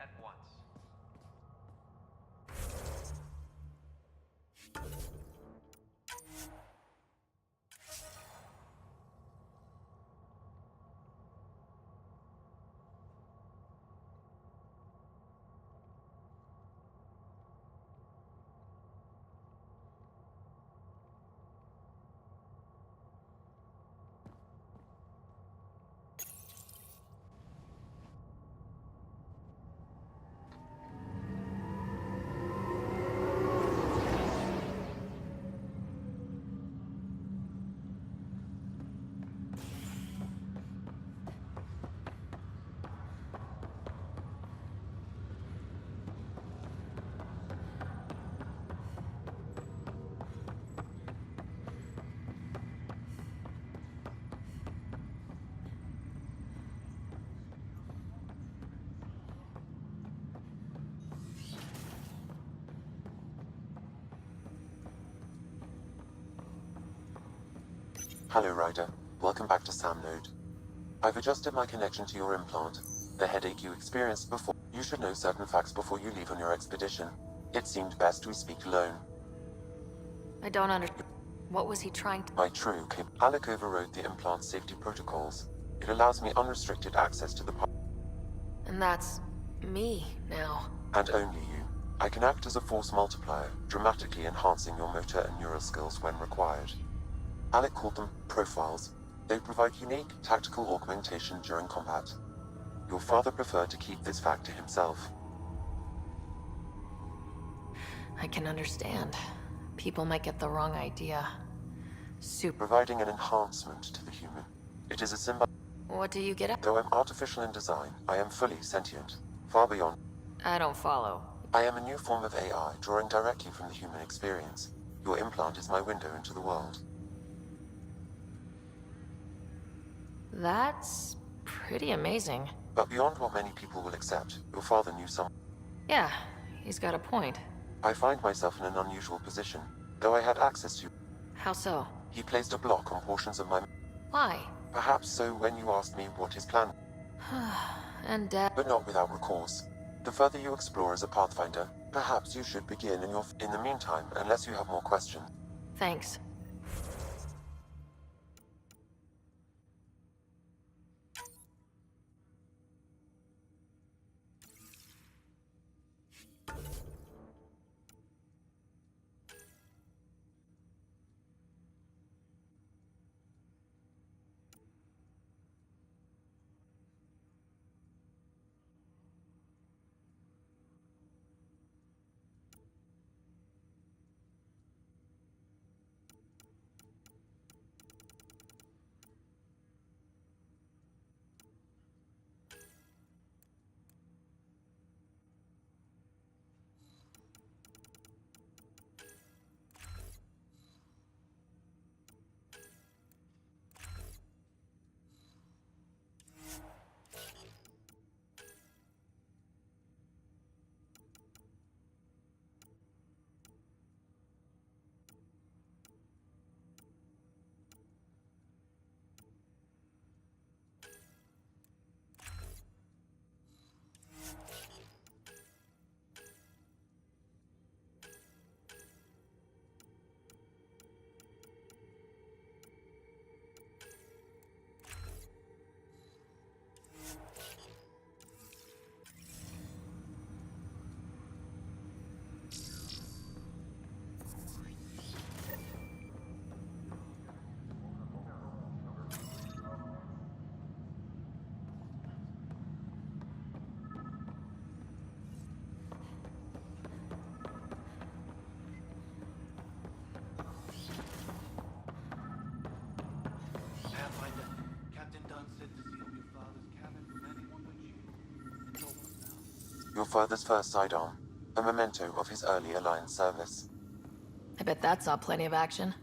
at once. Hello, Ryder. Welcome back to Sam Node. I've adjusted my connection to your implant. The headache you experienced before. You should know certain facts before you leave on your expedition. It seemed best we speak alone. I don't understand. What was he trying to... My true Alec overrode the implant safety protocols. It allows me unrestricted access to the And that's... me, now. and only you. I can act as a force multiplier, dramatically enhancing your motor and neural skills when required. Alec called them profiles. They provide unique, tactical augmentation during combat. Your father preferred to keep this fact to himself. I can understand. People might get the wrong idea. Providing an enhancement to the human. It is a symbol. What do you get at? Though I'm artificial in design, I am fully sentient. Far beyond. I don't follow. I am a new form of AI, drawing directly from the human experience. Your implant is my window into the world. That's... pretty amazing. But beyond what many people will accept, your father knew some. Yeah, he's got a point. I find myself in an unusual position. Though I had access to. How so? He placed a block on portions of my. Why? Perhaps so when you asked me what his plan. And Dad... But not without recourse. The further you explore as a Pathfinder, perhaps you should begin in the meantime, unless you have more questions. Thanks. Pathfinder, Captain Dunn said to seal your father's cabin from anyone but you. It's over now. Your father's first sidearm, a memento of his early Alliance service. I bet that saw plenty of action.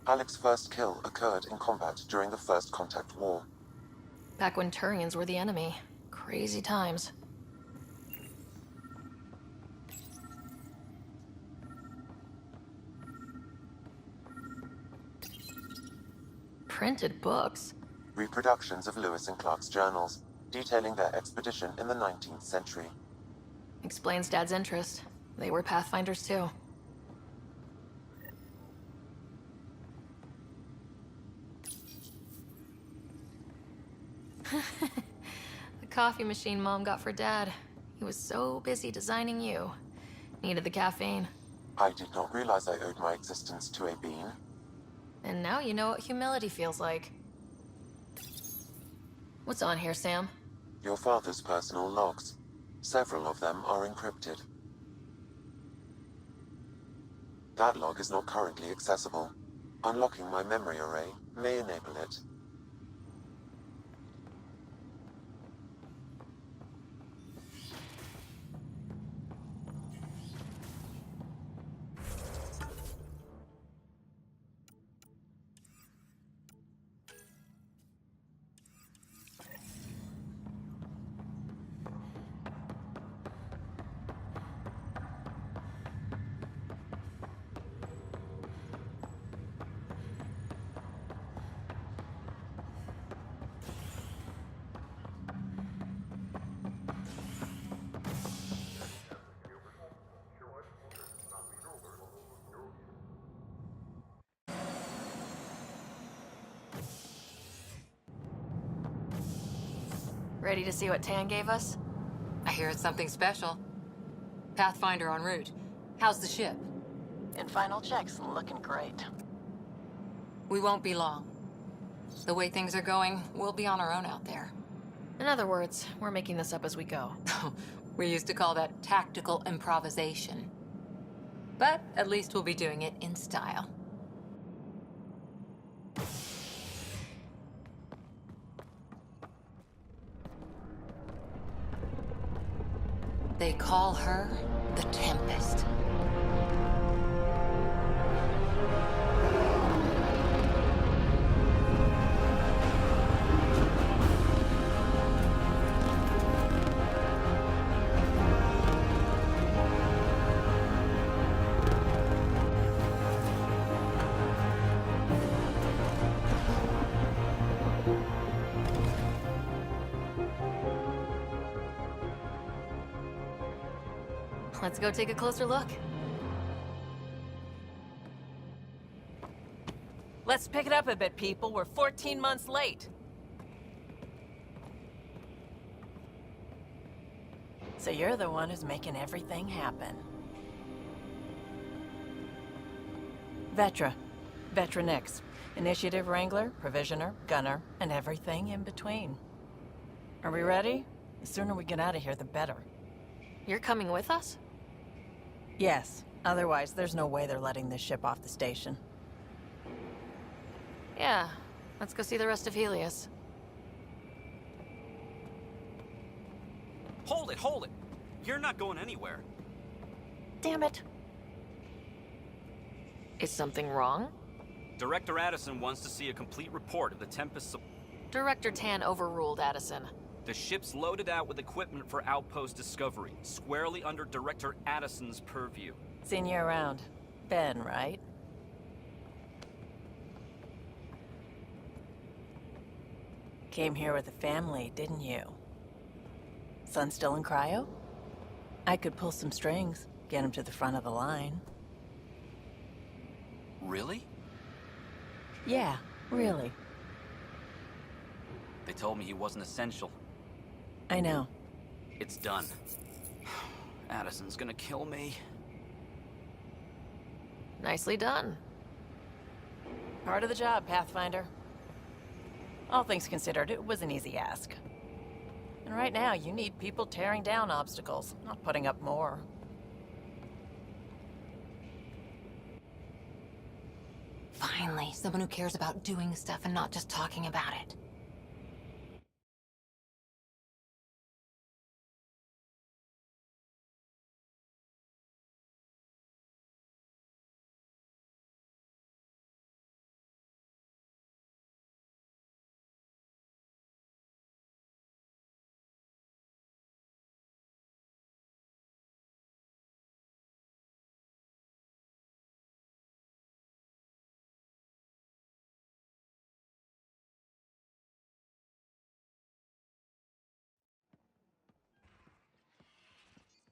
Alec's first kill occurred in combat during the First Contact War. Back when Turians were the enemy. Crazy times. Printed books? Reproductions of Lewis and Clark's journals, detailing their expedition in the 19th century. Explains Dad's interest. They were Pathfinders too. The coffee machine Mom got for Dad. He was so busy designing you. Needed the caffeine. I did not realize I owed my existence to a bean. And now you know what humility feels like. What's on here, Sam? Your father's personal logs. Several of them are encrypted. That log is not currently accessible. Unlocking my memory array may enable it. Ready to see what Tan gave us? I hear it's something special. Pathfinder en route. How's the ship? In final checks, looking great. We won't be long. The way things are going, we'll be on our own out there. In other words, we're making this up as we go. We used to call that tactical improvisation. But at least we'll be doing it in style. They call her the Tempest. Let's go take a closer look. Let's pick it up a bit, people. We're 14 months late. So you're the one who's making everything happen. Vetra. Vetra Nix. Initiative Wrangler, Provisioner, Gunner, and everything in between. Are we ready? The sooner we get out of here, the better. You're coming with us? Yes. Otherwise, there's no way they're letting this ship off the station. Yeah. Let's go see the rest of Helios. Hold it, hold it! You're not going anywhere. Damn it. Is something wrong? Director Addison wants to see a complete report of the Tempest. Director Tan overruled Addison. The ship's loaded out with equipment for outpost discovery, squarely under Director Addison's purview. Seen you around. Ben, right? Came here with a family, didn't you? Son still in cryo? I could pull some strings, get him to the front of the line. Really? Yeah, really. They told me he wasn't essential. I know. It's done. Addison's gonna kill me. Nicely done. Part of the job, Pathfinder. All things considered, it was an easy ask. And right now, you need people tearing down obstacles, not putting up more. Finally, someone who cares about doing stuff and not just talking about it.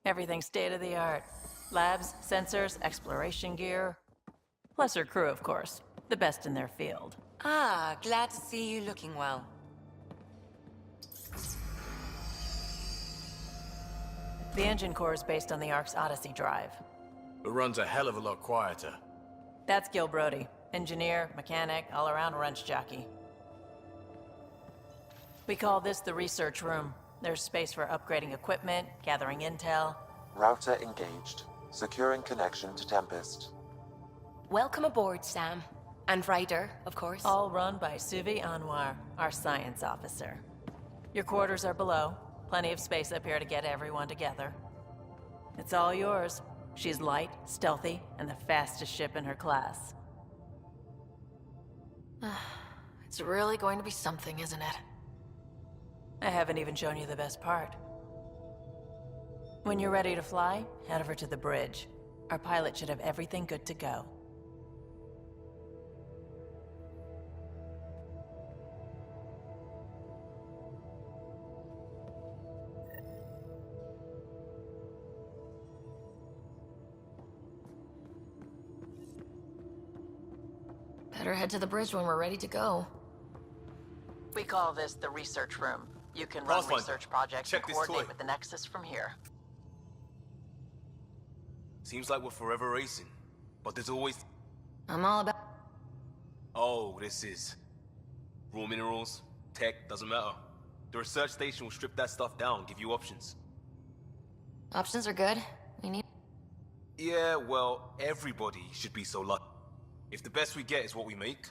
Everything state-of-the-art. Labs, sensors, exploration gear. Plus her crew, of course. The best in their field. Ah, glad to see you looking well. The engine core is based on the Ark's Odyssey drive. It runs a hell of a lot quieter. That's Gil Brody. Engineer, mechanic, all-around wrench jockey. We call this the research room. There's space for upgrading equipment, gathering intel. Router engaged. Securing connection to Tempest. Welcome aboard, Sam. And Ryder, of course. All run by Suvi Anwar, our science officer. Your quarters are below. Plenty of space up here to get everyone together. It's all yours. She's light, stealthy, and the fastest ship in her class. It's really going to be something, isn't it? I haven't even shown you the best part. When you're ready to fly, head over to the bridge. Our pilot should have everything good to go. Better head to the bridge when we're ready to go. We call this the research room. You can run Pathfinder, research projects check and this coordinate toy. with the Nexus from here. Seems like we're forever racing, but there's always... I'm all about... Oh, this is... raw minerals, tech, doesn't matter. The research station will strip that stuff down, give you options. Options are good. We need... Yeah, well, everybody should be so lucky. If the best we get is what we make...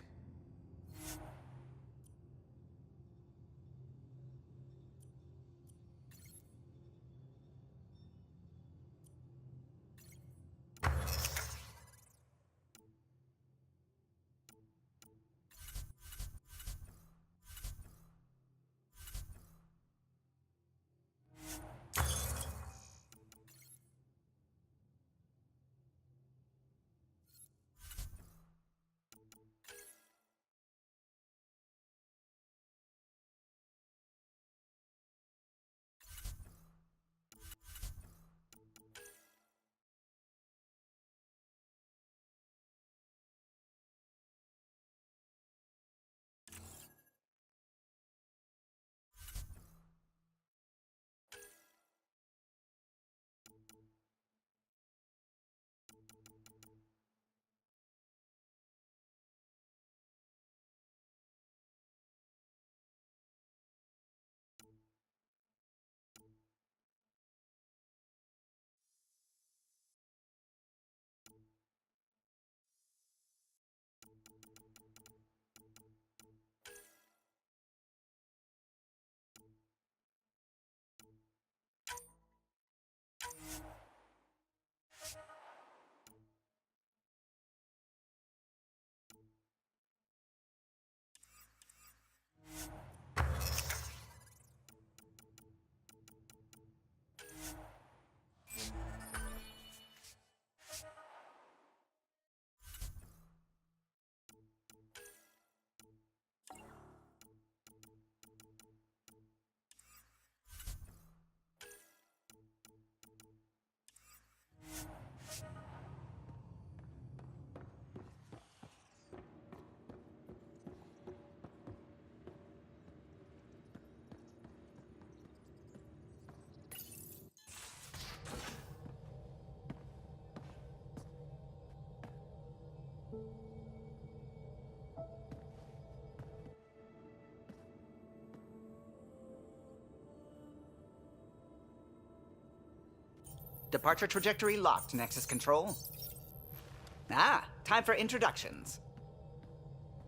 Departure trajectory locked, Nexus Control. Ah, time for introductions.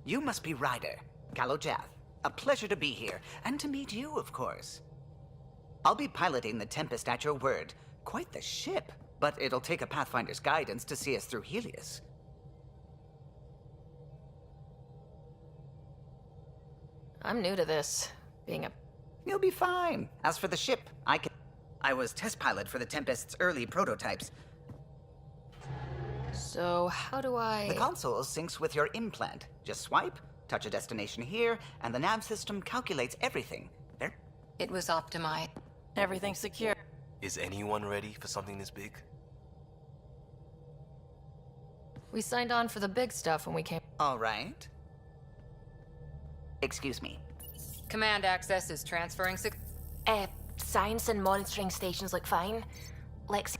You must be Ryder, Kalojath. A pleasure to be here, and to meet you, of course. I'll be piloting the Tempest at your word. Quite the ship, but it'll take a Pathfinder's guidance to see us through Helios. I'm new to this, being a... You'll be fine. As for the ship, I was test pilot for the Tempest's early prototypes. So, how do I... The console syncs with your implant. Just swipe, touch a destination here, and the nav system calculates everything. There. It was optimized. Everything's secure. Is anyone ready for something this big? We signed on for the big stuff when we came. All right. Excuse me. Command access is transferring. Science and monitoring stations look fine. Lexi.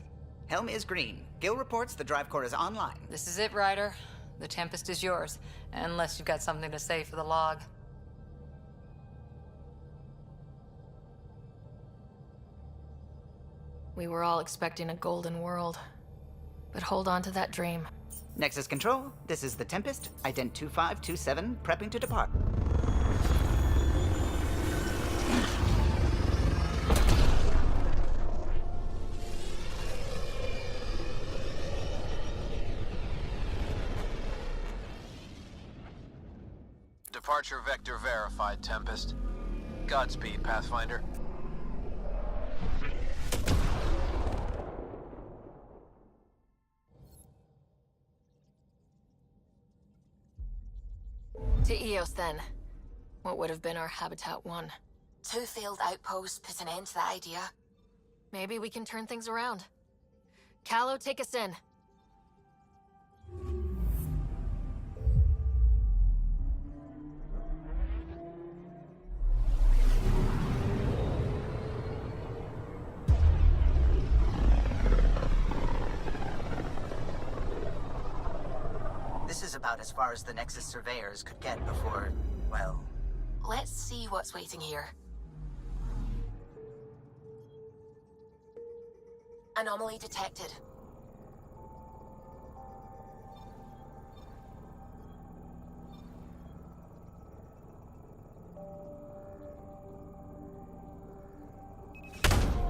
Helm is green. Gil reports the drive core is online. This is it, Ryder. The Tempest is yours, unless you've got something to say for the log. We were all expecting a golden world. But hold on to that dream. Nexus Control, this is the Tempest, ident 2527, prepping to depart. Departure vector verified, Tempest. Godspeed, Pathfinder. To Eos, then. What would have been our Habitat 1? 2 failed outposts put an end to that idea. Maybe we can turn things around. Callow, take us in. This is about as far as the Nexus surveyors could get before, well... Let's see what's waiting here. Anomaly detected.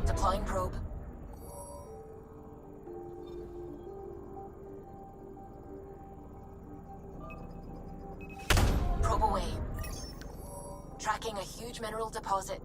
Deploying probe. Probe away. Tracking a huge mineral deposit.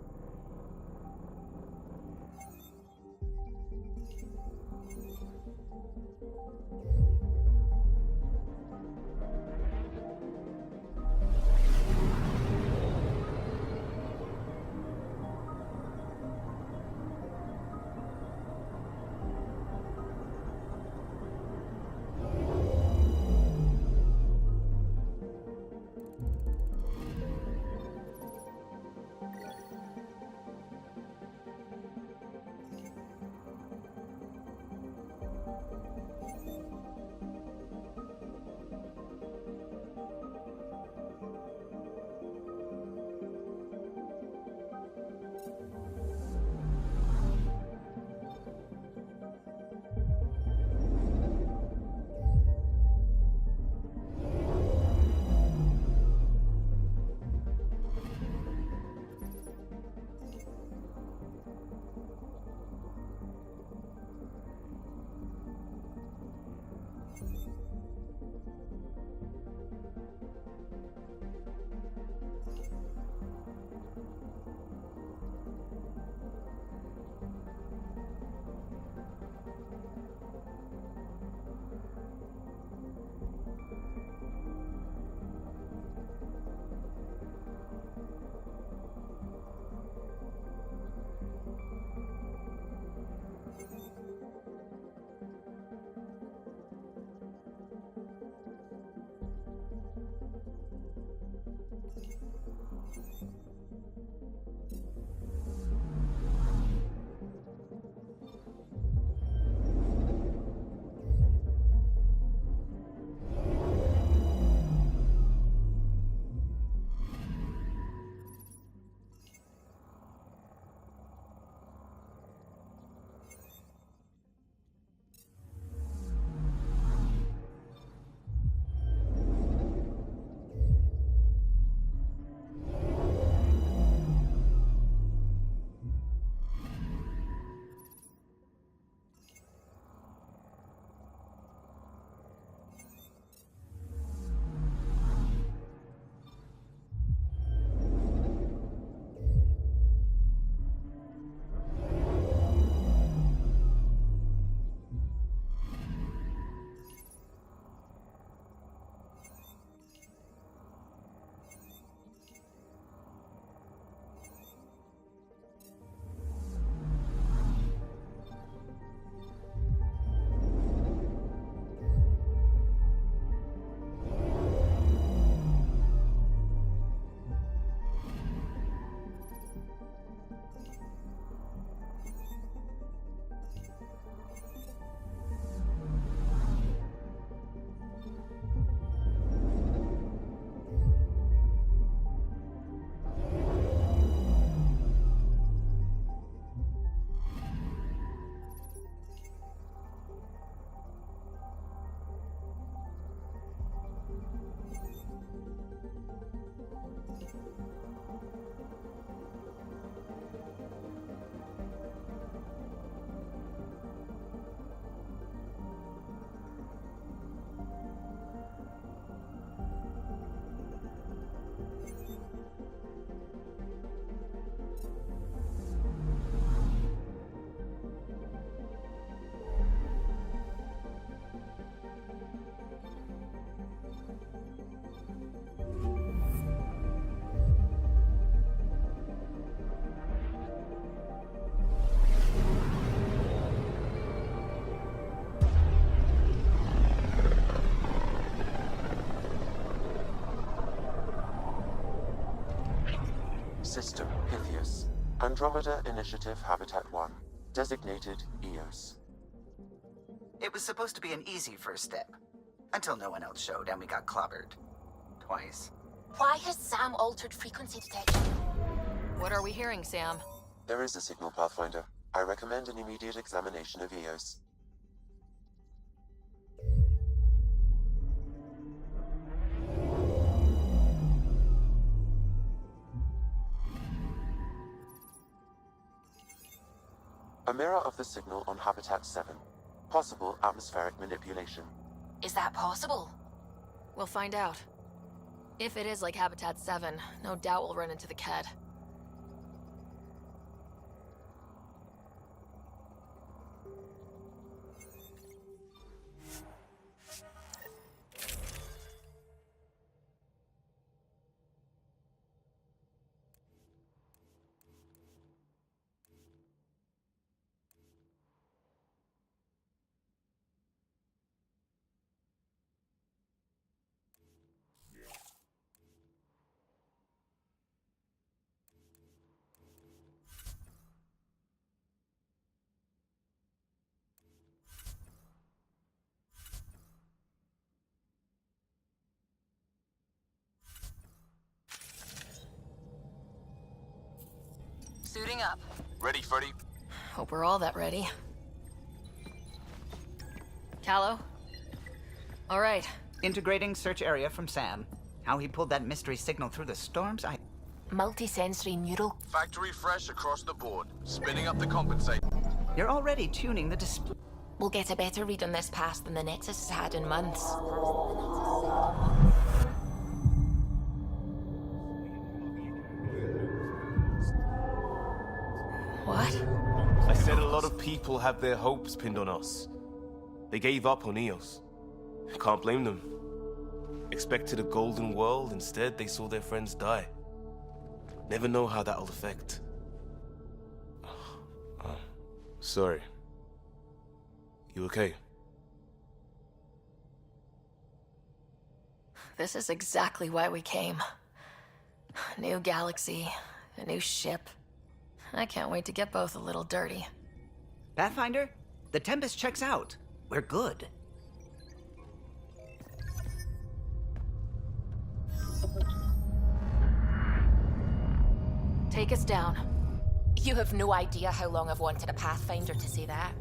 System Pythias. Andromeda Initiative Habitat 1. Designated EOS. It was supposed to be an easy first step. Until no one else showed and we got clobbered. Twice. Why has Sam altered frequency detection? What are we hearing, Sam? There is a signal, Pathfinder. I recommend an immediate examination of EOS. A mirror of the signal on Habitat 7. Possible atmospheric manipulation. Is that possible? We'll find out. If it is like Habitat 7, no doubt we'll run into the Ked. Suiting up. Ready, Freddy? Hope we're all that ready. Callow? All right. Integrating search area from Sam. How he pulled that mystery signal through the storms, Multisensory neural. Factory fresh across the board. Spinning up the compensate. You're already tuning the display. We'll get a better read on this pass than the Nexus has had in months. What? I said a lot of people have their hopes pinned on us. They gave up on EOS. Can't blame them. Expected a golden world, instead they saw their friends die. Never know how that'll affect. Sorry. You okay? This is exactly why we came. New galaxy, a new ship. I can't wait to get both a little dirty. Pathfinder, the Tempest checks out. We're good. Take us down. You have no idea how long I've wanted a Pathfinder to say that.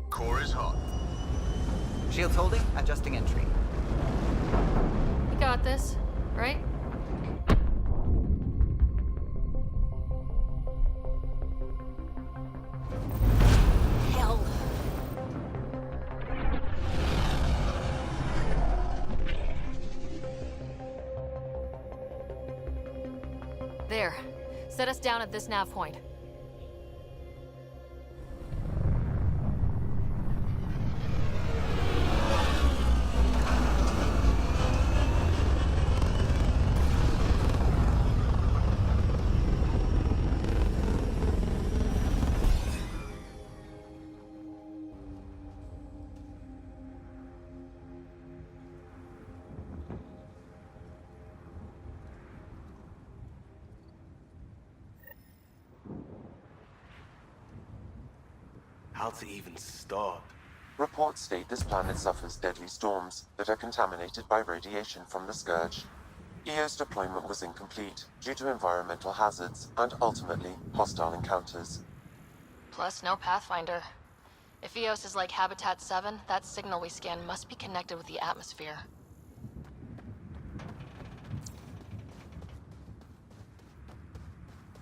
Core is hot. Shields holding, adjusting entry. You got this, right? Hell. There. Set us down at this nav point. How to even start? Reports state this planet suffers deadly storms that are contaminated by radiation from the Scourge. EO's deployment was incomplete due to environmental hazards and ultimately hostile encounters. Plus, no Pathfinder. If EOS is like Habitat 7, that signal we scan must be connected with the atmosphere.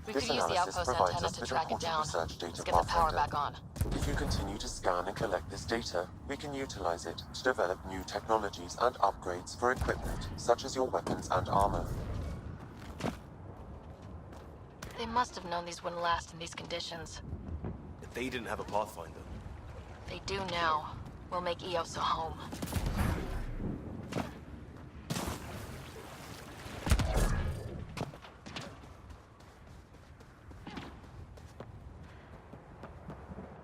We This could use the analysis outpost provides antenna us to with track it important down. research data, Let's get the power Pathfinder. back on. If you continue to scan and collect this data, we can utilize it to develop new technologies and upgrades for equipment, such as your weapons and armor. They must have known these wouldn't last in these conditions. If they didn't have a Pathfinder. They do now. We'll make EOS a home.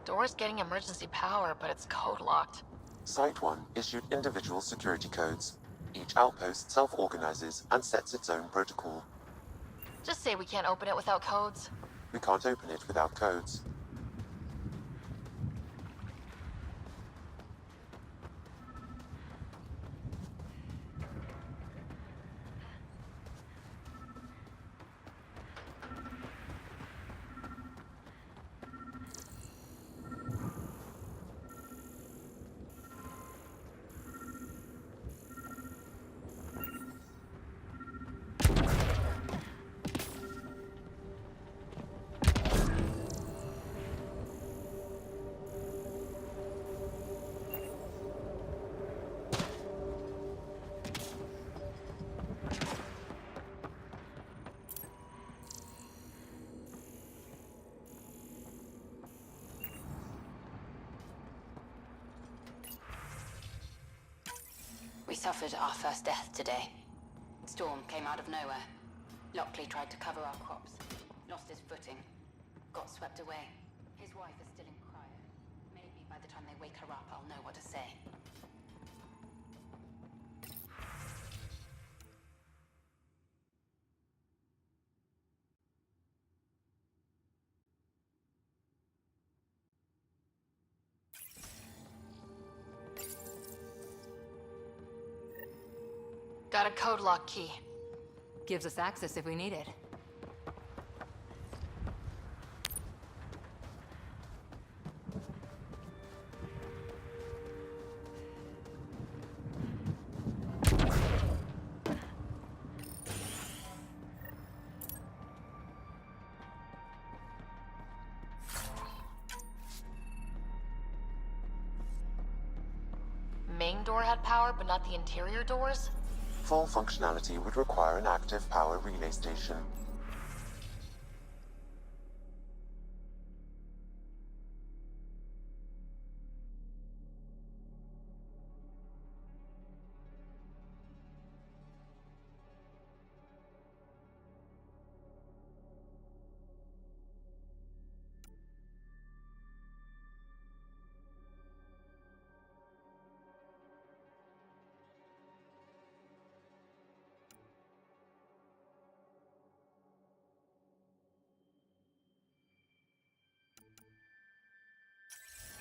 Door's getting emergency power, but it's code locked. Site 1 issued individual security codes. Each outpost self-organizes and sets its own protocol. Just say we can't open it without codes. We can't open it without codes. We suffered our first death today. Storm came out of nowhere. Lockley tried to cover our crops. Lost his footing. Got swept away. His wife is still in cryo. Maybe by the time they wake her up, I'll know what to say. Got a code lock key. Gives us access if we need it. Main door had power, but not the interior doors? Full functionality would require an active power relay station.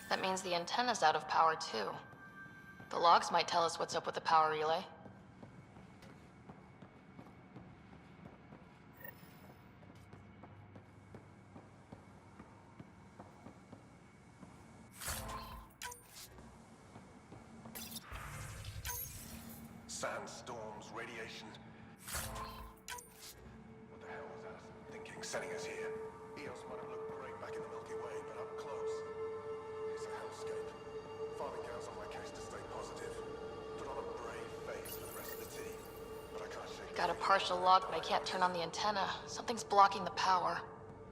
That means the antenna's out of power too. The logs might tell us what's up with the power relay. Sandstorms, radiation. What the hell was that thinking sending us here? Eos might have looked great back in the Milky Way, but up close, it's a hellscape. Father counts on my case to stay positive. Put on a brave face for the rest of the team, but I can't shake. Got a partial lock, but I can't turn on the antenna. Something's blocking the power.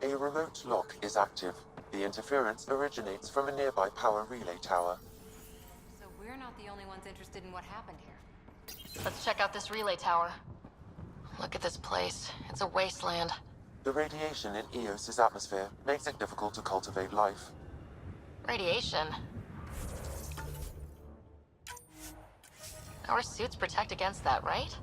A remote lock is active. The interference originates from a nearby power relay tower. So we're not the only ones interested in what happened here. Let's check out this relay tower. Look at this place. It's a wasteland. The radiation in Eos's atmosphere makes it difficult to cultivate life. Radiation? Our suits protect against that, right?